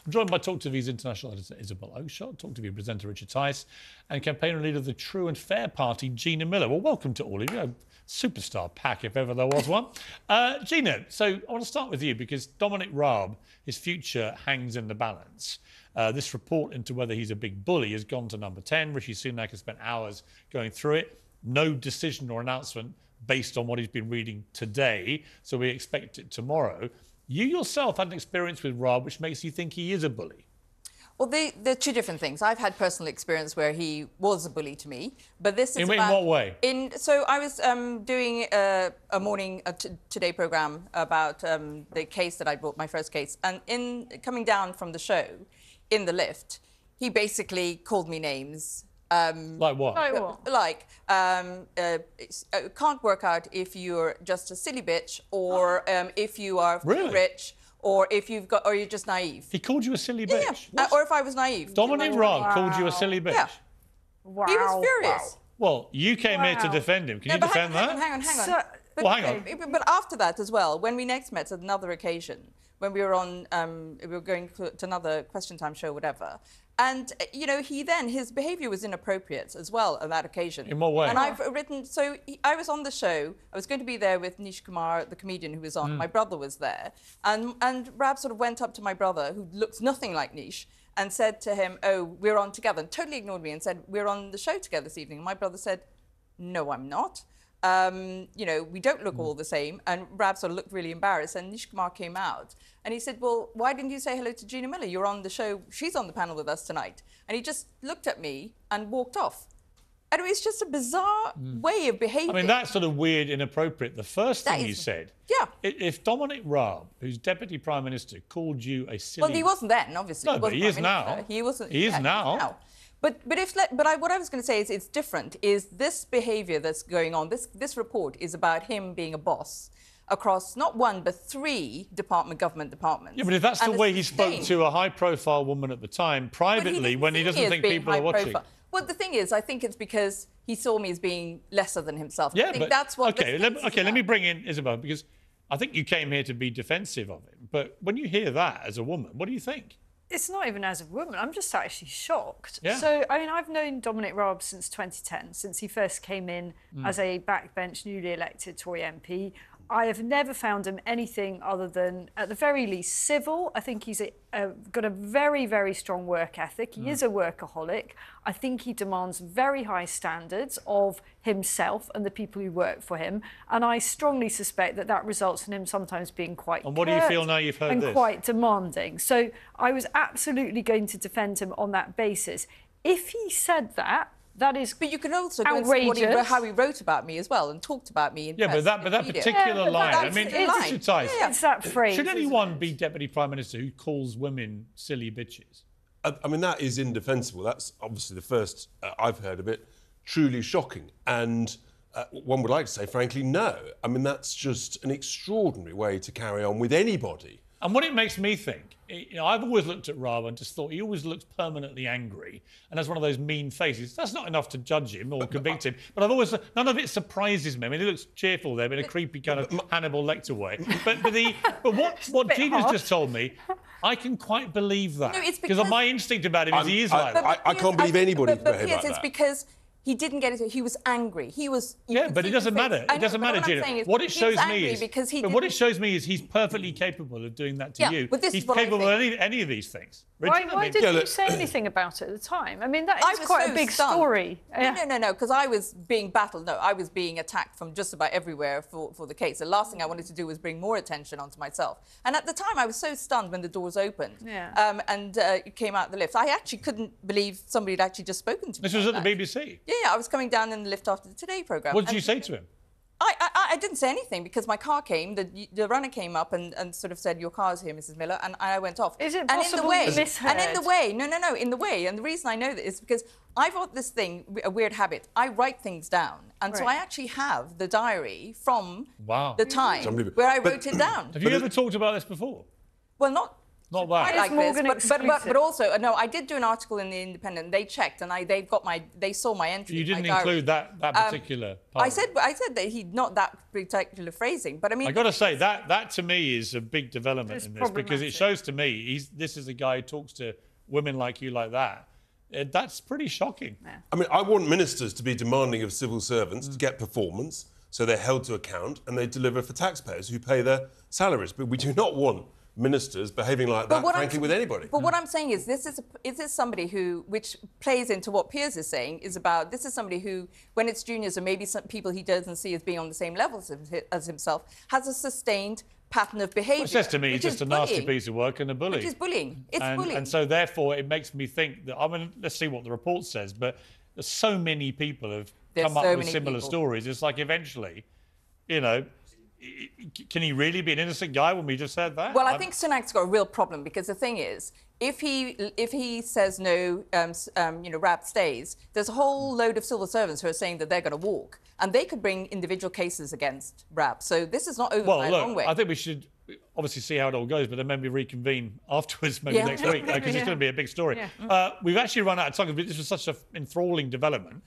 I'm joined by TalkTV's international editor Isabel, TalkTV presenter Richard Tice, and campaigner and leader of the True and Fair Party, Gina Miller. Well, welcome to all of you. A superstar pack, if ever there was one. Gina, so I want to start with you because Dominic Raab, his future hangs in the balance. This report into whether he's a big bully has gone to number 10. Rishi Sunak has spent hours going through it. No decision or announcement based on what he's been reading today, so we expect it tomorrow. You yourself had an experience with Raab which makes you think he is a bully. Well, they're two different things. I've had personal experience where he was a bully to me, but this is in what way? So I was doing a morning Today programme about the case that I brought, my first case, and in coming down from the show, in the lift, he basically called me names. Like what? Like can't work out if you're just a silly bitch or if you are rich or if or you're just naive. He called you a silly bitch? Yeah, or if I was naive. Dominic Raab called you a silly bitch? Yeah. Wow. He was furious. Wow. Well, you came here to defend him. Can you defend that? Hang on. So, hang on. But after that as well, when we next met at another occasion, when we were on, we were going to another Question Time show, whatever. And, you know, his behaviour was inappropriate as well on that occasion. In what way? And I've written, I was on the show, I was going to be there with Nish Kumar, the comedian who was on, my brother was there. And Raab sort of went up to my brother, who looks nothing like Nish, and said to him, oh, we're on together, and totally ignored me and said, we're on the show together this evening. And my brother said, no, I'm not. You know, we don't look all the same. And Raab sort of looked really embarrassed. And Nish Kumar came out and he said, well, why didn't you say hello to Gina Miller? You're on the show. She's on the panel with us tonight. And he just looked at me and walked off. And it was just a bizarre way of behaving. I mean, that's sort of weird, inappropriate. The first thing you said, if Dominic Raab, who's Deputy Prime Minister, called you a silly... Well, he wasn't then, obviously. No, but he is now. He wasn't. He is now. But what I was going to say is it's different. Is this behaviour that's going on? This report is about him being a boss across not one but 3 government departments. Yeah, but if that's the way he spoke to a high-profile woman at the time, privately, when he doesn't think people are watching. Well, the thing is, I think it's because he saw me as being lesser than himself. Yeah, I think that's what. Okay, let me bring in Isabel because I think you came here to be defensive of him. But when you hear that as a woman, what do you think? it's not even as a woman. I'm just actually shocked. Yeah. So, I mean, I've known Dominic Raab since 2010, since he first came in as a backbench, newly elected Tory MP. I have never found him anything other than, at the very least, civil. I think he's got a very, very strong work ethic. He is a workaholic. I think he demands very high standards of himself and the people who work for him. And I strongly suspect that that results in him sometimes being quite And what do you feel now you've heard this? Quite demanding. So I was absolutely going to defend him on that basis. If he said that, that is But you can also outrageous. go and see how he wrote about me as well and talked about me in press, but that particular line, I mean, it's that phrase. Should anyone be Deputy Prime Minister who calls women silly bitches? I mean, that is indefensible. That's obviously the first I've heard of it. Truly shocking. And one would like to say, frankly, no. I mean, that's just an extraordinary way to carry on with anybody. And what it makes me think, you know, I've always looked at Raab and just thought he always looks permanently angry and has one of those mean faces. That's not enough to judge him or convict him. But I've always, none of it surprises me. I mean, he looks cheerful there, in a creepy kind of Hannibal Lecter way. But what Gina's just told me, I can quite believe that. No, it's because my instinct about him is he is like that. I can't believe anybody can behave like that. It's because he didn't get it. He was angry. He was. Yeah, but it doesn't matter. It doesn't matter, Gina. What it shows me is he's perfectly capable of doing that to you. But this he's is what capable of any of these things. Why didn't you say anything about it at the time? I mean, that is quite a big story. No, because I was being battled. No, I was being attacked from just about everywhere for the case. The last thing I wanted to do was bring more attention onto myself. And at the time, I was so stunned when the doors opened and it came out the lift. I actually couldn't believe somebody had actually just spoken to me. This was at the BBC? Yeah, I was coming down in the lift after the Today programme. What did you say to him? I didn't say anything because my car came, the runner came up and sort of said, "Your car's here, Mrs. Miller," and I went off. Is it possible to misheard? And in the way, and the reason I know that is because I've got this thing, a weird habit. I write things down, and so I actually have the diary from the time where I wrote it down. Have you ever talked about this before? Well, not. Not that. Quite like Piers Morgan this, but exclusive. also no, I did do an article in the Independent. They checked and they saw my entry. You in my didn't diary. include that particular part. I said that he not that particular phrasing, but I mean, I got to say that to me is a big development It's in this, because it problematic. shows to me this is a guy who talks to women like you like that. That's pretty shocking. I mean, I want ministers to be demanding of civil servants to get performance, so they're held to account and they deliver for taxpayers who pay their salaries. But we do not want ministers behaving like that, frankly, with anybody. But what I'm saying is, this is somebody who, which plays into what Piers is saying, is about this is somebody who, when it's juniors or maybe some people he doesn't see as being on the same level as himself, has a sustained pattern of behaviour. It says to me, which it's is just a nasty bullying. piece of work and a bully. Which is bullying. It's bullying. And so therefore it makes me think that, I mean, let's see what the report says, but there's so many people have come up with similar stories. It's like eventually, you know, can he really be an innocent guy when we just said that? Well, I think Sunak's got a real problem, because the thing is, if he says no, Raab stays, there's a whole load of civil servants who are saying that they're going to walk, and they could bring individual cases against Raab. So this is not over by a long way. I think we should obviously see how it all goes, but then maybe reconvene afterwards, maybe next week, because it's going to be a big story. Yeah. We've actually run out of time, but this was such an enthralling development.